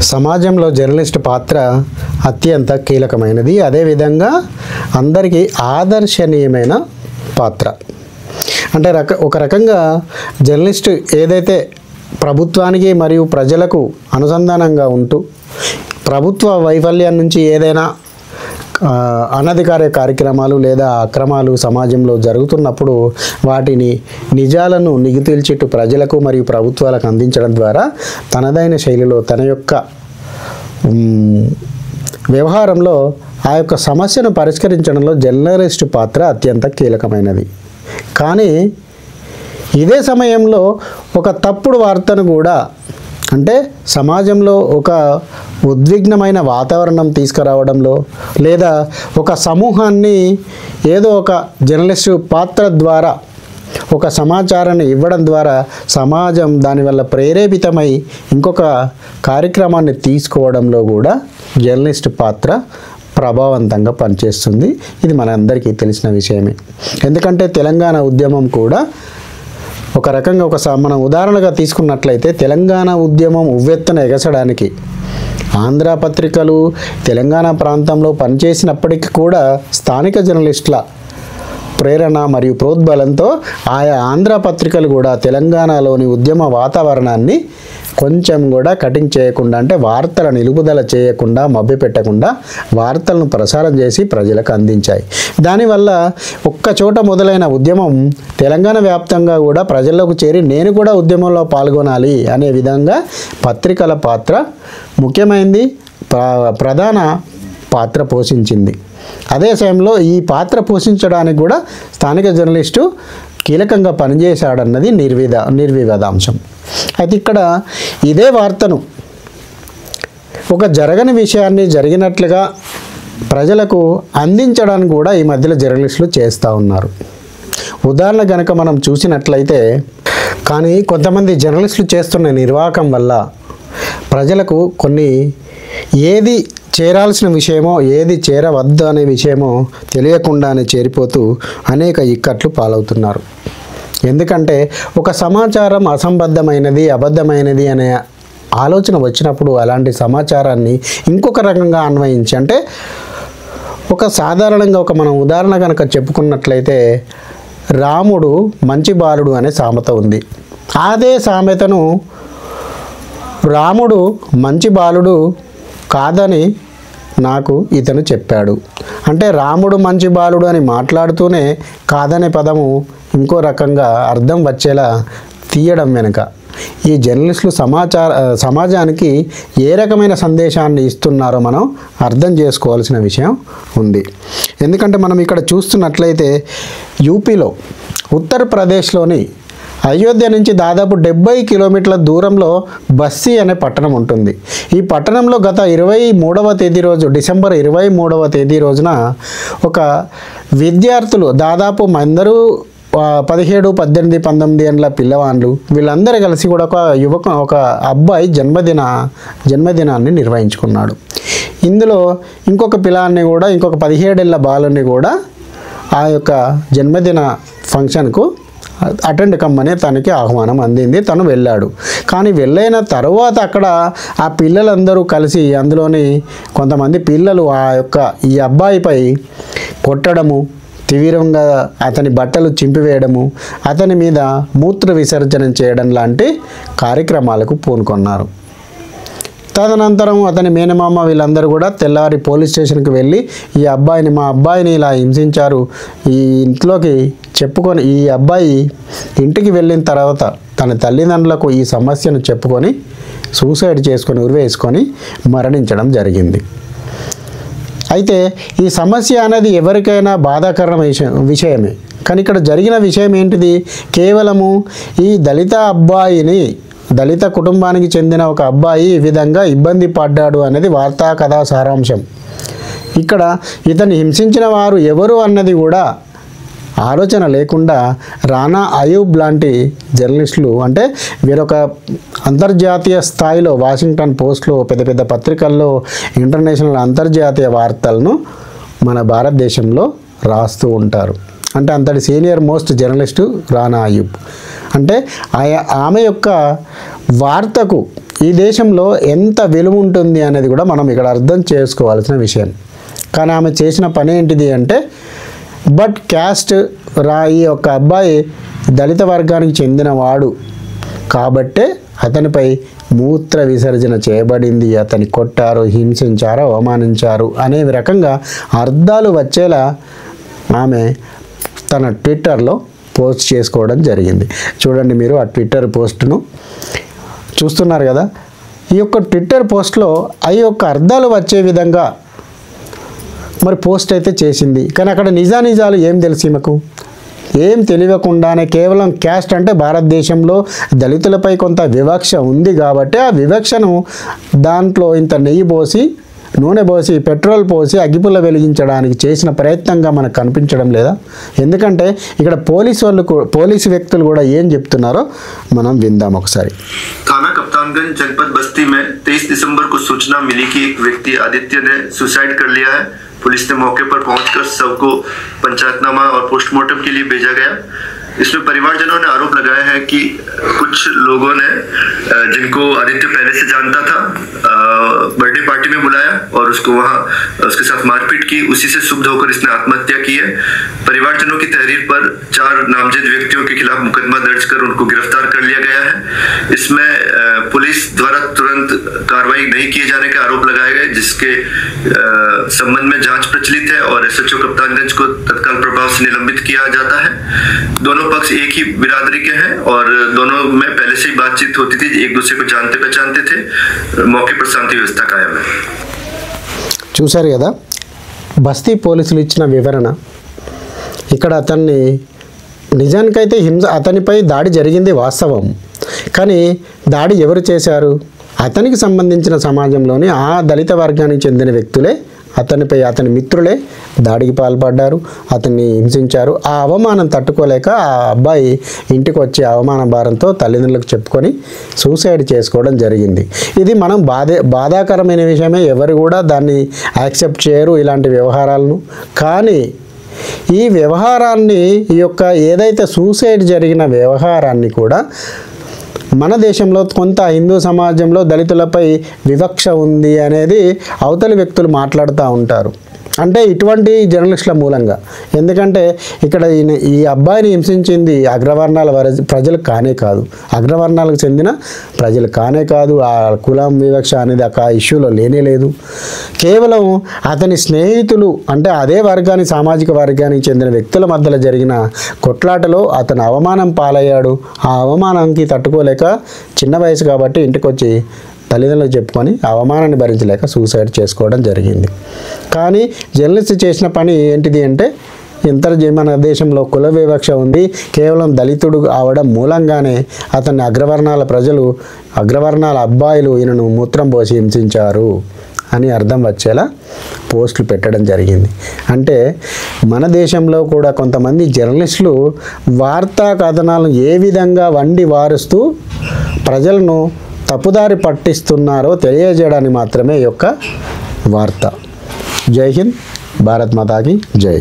సమాజంలో జర్నలిస్ట్ పాత్ర అత్యంత కీలకమైనది, అదేవిధంగా అందరికీ ఆదర్శనీయమైన పాత్ర. అంటే ఒక రకంగా జర్నలిస్ట్ ఏదైతే ప్రభుత్వానికి మరియు ప్రజలకు అనుసంధానంగా ఉంటూ ప్రభుత్వ వైఫల్యం నుంచి ఏదైనా అనధికార కార్యక్రమాలు లేదా అక్రమాలు సమాజంలో జరుగుతున్నప్పుడు వాటిని నిజాలను నిగితీల్చిట్టు ప్రజలకు మరియు ప్రభుత్వాలకు అందించడం ద్వారా తనదైన శైలిలో తన యొక్క వ్యవహారంలో ఆ యొక్క సమస్యను పరిష్కరించడంలో జర్నలిస్టు పాత్ర అత్యంత కీలకమైనది. కానీ ఇదే సమయంలో ఒక తప్పుడు వార్తను కూడా, అంటే సమాజంలో ఒక ఉద్విగ్నమైన వాతావరణం తీసుకురావడంలో లేదా ఒక సమూహాన్ని ఏదో ఒక జర్నలిస్టు పాత్ర ద్వారా ఒక సమాచారాన్ని ఇవ్వడం ద్వారా సమాజం దానివల్ల ప్రేరేపితమై ఇంకొక కార్యక్రమాన్ని తీసుకోవడంలో కూడా జర్నలిస్టు పాత్ర ప్రభావవంతంగా పనిచేస్తుంది. ఇది మనందరికీ తెలిసిన విషయమే. ఎందుకంటే తెలంగాణ ఉద్యమం కూడా ఒక రకంగా మనం ఉదాహరణగా తీసుకున్నట్లయితే తెలంగాణ ఉద్యమం ఉవ్వెత్తున ఎగసడానికి ఆంధ్ర పత్రికలు తెలంగాణ ప్రాంతంలో పనిచేసినప్పటికీ కూడా స్థానిక జర్నలిస్టుల ప్రేరణ మరియు ప్రోద్బలంతో ఆయా ఆంధ్ర పత్రికలు కూడా తెలంగాణలోని ఉద్యమ వాతావరణాన్ని కొంచెం కూడా కటింగ్ చేయకుండా, అంటే వార్తల నిలుపుదల చేయకుండా, మభ్యపెట్టకుండా వార్తలను ప్రసారం చేసి ప్రజలకు అందించాయి. దానివల్ల ఒక్క చోట మొదలైన ఉద్యమం తెలంగాణ వ్యాప్తంగా కూడా ప్రజల్లోకి చేరి నేను కూడా ఉద్యమంలో పాల్గొనాలి అనే విధంగా పత్రికల పాత్ర ముఖ్యమైనది, ప్రధాన పాత్ర పోషించింది. అదే సమయంలో ఈ పాత్ర పోషించడానికి కూడా స్థానిక జర్నలిస్టు కీలకంగా పనిచేశాడన్నది నిర్వివాదాంశం. అయితే ఇక్కడ ఇదే వార్తను ఒక జరగని విషయాన్ని జరిగినట్లుగా ప్రజలకు అందించడానికి కూడా ఈ మధ్యలో జర్నలిస్టులు చేస్తూ ఉన్నారు. ఉదాహరణ కనుక మనం చూసినట్లయితే, కానీ కొంతమంది జర్నలిస్టులు చేస్తున్న నిర్వాహకం వల్ల ప్రజలకు కొన్ని ఏది చేరాల్సిన విషయమో ఏది చేరవద్దు అనే విషయమో తెలియకుండానే చేరిపోతూ అనేక ఇక్కట్లు పాలవుతున్నారు. ఎందుకంటే ఒక సమాచారం అసంబద్ధమైనది, అబద్ధమైనది అనే ఆలోచన వచ్చినప్పుడు అలాంటి సమాచారాన్ని ఇంకొక రకంగా అన్వయించి, అంటే సాధారణంగా మనం ఉదాహరణ కనుక చెప్పుకున్నట్లయితే రాముడు మంచి బాలుడు అనే సామెత ఉంది. అదే సామెతను రాముడు మంచి బాలుడు కాదని నాకు ఇతను చెప్పాడు, అంటే రాముడు మంచి బాలుడు అని మాట్లాడుతూనే కాదనే పదము ఇంకో రకంగా అర్థం వచ్చేలా తీయడం వెనుక ఈ జర్నలిస్టులు సమాజానికి ఏ రకమైన సందేశాన్ని ఇస్తున్నారో మనం అర్థం చేసుకోవాల్సిన విషయం ఉంది. ఎందుకంటే మనం ఇక్కడ చూస్తున్నట్లయితే యూపీలో ఉత్తరప్రదేశ్లోని అయోధ్య నుంచి దాదాపు 70 కిలోమీటర్ల దూరంలో బస్సీ అనే పట్టణం ఉంటుంది. ఈ పట్టణంలో గత 23వ తేదీ రోజు, డిసెంబర్ 23వ తేదీ రోజున ఒక విద్యార్థులు దాదాపు అందరూ 17, 18, 19 ఏళ్ళ పిల్లవాళ్ళు వీళ్ళందరూ కలిసి కూడా ఒక అబ్బాయి జన్మదినాన్ని నిర్వహించుకున్నాడు. ఇందులో ఇంకొక పిల్లాన్ని కూడా, ఇంకొక 17 ఏళ్ళ బాలుని కూడా ఆ యొక్క జన్మదిన ఫంక్షన్కు అటెండ్ కమ్మని తనకి ఆహ్వానం అందింది. తను వెళ్ళాడు. కానీ వెళ్ళైన తర్వాత అక్కడ ఆ పిల్లలందరూ కలిసి, అందులోని కొంతమంది పిల్లలు ఈ అబ్బాయిపై కొట్టడము, తీవ్రంగా అతని బట్టలు చింపివేయడము, అతని మీద మూత్ర విసర్జన చేయడం లాంటి కార్యక్రమాలకు పూనుకొన్నారు. తదనంతరం అతని మేనమామ వీళ్ళందరూ కూడా తెల్లారి పోలీస్ స్టేషన్కి వెళ్ళి మా అబ్బాయిని ఇలా హింసించారు, ఈ ఇంట్లోకి చెప్పుకొని ఈ అబ్బాయి ఇంటికి వెళ్ళిన తర్వాత తన తల్లిదండ్రులకు ఈ సమస్యను చెప్పుకొని సూసైడ్ చేసుకొని ఉరివేసుకొని మరణించడం జరిగింది. అయితే ఈ సమస్య అనేది ఎవరికైనా బాధాకరమైన విషయమే. కానీ ఇక్కడ జరిగిన విషయం ఏంటిది? కేవలము ఈ దళిత కుటుంబానికి చెందిన ఒక అబ్బాయి ఈ విధంగా ఇబ్బంది పడ్డాడు అనేది వార్తా కథా సారాంశం. ఇక్కడ ఇతన్ని హింసించిన వారు ఎవరు అన్నది కూడా ఆలోచన లేకుండా రానా అయూబ్ లాంటి జర్నలిస్టులు, అంటే వీరొక అంతర్జాతీయ స్థాయిలో వాషింగ్టన్ పోస్ట్లో, పెద్ద పెద్ద పత్రికల్లో ఇంటర్నేషనల్ అంతర్జాతీయ వార్తలను మన భారతదేశంలో రాస్తూ ఉంటారు. అంటే అంతటి సీనియర్ మోస్ట్ జర్నలిస్టు రానా అయూబ్. అంటే ఆమె యొక్క వార్తకు ఈ దేశంలో ఎంత విలువ ఉంటుంది అనేది కూడా మనం ఇక్కడ అర్థం చేసుకోవాల్సిన విషయం. కానీ ఆమె చేసిన పని ఏంటిది అంటే బట్ క్యాస్ట్ ఈ యొక్క అబ్బాయి దళిత వర్గానికి చెందినవాడు కాబట్టే అతనిపై మూత్ర విసర్జన చేయబడింది, అతని కొట్టారు, హింసించారు, అవమానించారు అనే రకంగా అర్థాలు వచ్చేలా ఆమె తన ట్విట్టర్లో పోస్ట్ చేసుకోవడం జరిగింది. చూడండి మీరు ఆ ట్విట్టర్ పోస్ట్ను చూస్తున్నారు కదా. ఈ యొక్క ట్విట్టర్ పోస్ట్లో ఆ యొక్క అర్థాలు వచ్చే విధంగా మరి పోస్ట్ అయితే చేసింది. కానీ అక్కడ నిజానిజాలు ఏం తెలుసు ఈమెకు? ఏం తెలియకుండానే కేవలం క్యాస్ట్ అంటే భారతదేశంలో దళితులపై కొంత వివక్ష ఉంది కాబట్టి ఆ వివక్షను దాంట్లో ఇంత నెయ్యి పోసి, నూనె పోసి, పెట్రోల్ పోసి అగ్గిపుల్ల వెలిగించడానికి చేసిన ప్రయత్నంగా మనకు కనిపించడం లేదా? ఎందుకంటే ఇక్కడ పోలీసు వ్యక్తులు కూడా ఏం చెప్తున్నారో మనం విందాం ఒకసారి. थाना कप्तानगंज जनपद बस्ती में 23 दिसंबर को सूचना मिली कि एक व्यक्ति आदित्य ने सुसाइड कर लिया है। पुलिस ने मौके पर पहुंचकर शव को पंचायतनामा और पोस्टमार्टम के लिए भेजा गया। इसमें परिवारजनों ने आरोप लगाया है कि कुछ लोगों ने जिनको आदित्य पहले से जानता था बर्थडे पार्टी में बुलाया और उसको वहां उसके साथ मारपीट की। उसी से क्षुब्ध होकर इसने आत्महत्या की है। परिवारजनों की तहरीर पर 4 नामजद व्यक्तियों के खिलाफ मुकदमा दर्ज कर उनको गिरफ्तार कर लिया गया है। इसमें पुलिस द्वारा तुरंत कार्रवाई नहीं किए जाने के आरोप लगाए गए, जिसके संबंध में जांच प्रचलित है और एसएचओ कप्तानगंज को तत्काल प्रभाव से निलंबित किया जाता है। दोनों पक्ष एक ही बिरादरी के हैं और दोनों में पहले से ही बातचीत होती थी, एक दूसरे को जानते पहचानते थे। मौके पर शांति व्यवस्था कायम है। చూశారు కదా బస్తీ పోలీసులు ఇచ్చిన వివరణ. ఇక్కడ అతన్ని నిజానికైతే అతనిపై దాడి జరిగింది వాస్తవం. కానీ దాడి ఎవరు చేశారు? అతనికి సంబంధించిన సమాజంలోని ఆ దళిత వర్గానికి చెందిన వ్యక్తులే అతనిపై, అతని మిత్రులే దాడికి పాల్పడ్డారు, అతన్ని హింసించారు. ఆ అవమానం తట్టుకోలేక ఆ అబ్బాయి ఇంటికి వచ్చి అవమాన భారంతో తల్లిదండ్రులకు చెప్పుకొని సూసైడ్ చేసుకోవడం జరిగింది. ఇది మనం బాధాకరమైన విషయమే. ఎవరు కూడా దాన్ని యాక్సెప్ట్ చేయరు ఇలాంటి వ్యవహారాలను. కానీ ఈ వ్యవహారాన్ని, ఈ యొక్క ఏదైతే సూసైడ్ జరిగిన వ్యవహారాన్ని కూడా మన దేశంలో కొంత హిందూ సమాజంలో దళితులపై వివక్ష ఉంది అనేది అవతలి వ్యక్తులు మాట్లాడుతూ ఉంటారు. అంటే ఇటువంటి జర్నలిస్టుల మూలంగా. ఎందుకంటే ఇక్కడ ఈ అబ్బాయిని హింసించింది అగ్రవర్ణాల ప్రజలు కానే కాదు, అగ్రవర్ణాలకు చెందిన ప్రజలు కానే కాదు. ఆ కులం వివక్ష అనేది ఆ ఇష్యూలో లేనే లేదు. కేవలం అతని స్నేహితులు అంటే అదే సామాజిక వర్గానికి చెందిన వ్యక్తుల మధ్యలో జరిగిన కొట్లాటలో అతను అవమానం పాలయ్యాడు. ఆ అవమానానికి తట్టుకోలేక చిన్న వయసు కాబట్టి ఇంటికి వచ్చి తల్లిదండ్రులకు చెప్పుకొని అవమానాన్ని భరించలేక సూసైడ్ చేసుకోవడం జరిగింది. కానీ జర్నలిస్ట్ చేసిన పని ఏంటిది అంటే మన దేశంలో కుల వివక్ష ఉంది, కేవలం దళితుడు అవడం మూలంగానే అతన్ని అగ్రవర్ణాల అబ్బాయిలు ఈయనను మూత్రం పోసి హింసించారు అని అర్థం వచ్చేలా పోస్టులు పెట్టడం జరిగింది. అంటే మన దేశంలో కూడా కొంతమంది జర్నలిస్టులు వార్తా కథనాలను ఏ విధంగా వండి వారుస్తూ ప్రజలను తప్పుదారి పట్టిస్తున్నారో తెలియజేయడానికి మాత్రమే ఈ యొక్క వార్త. జై హింద్, భారత్ మాతాకి జై.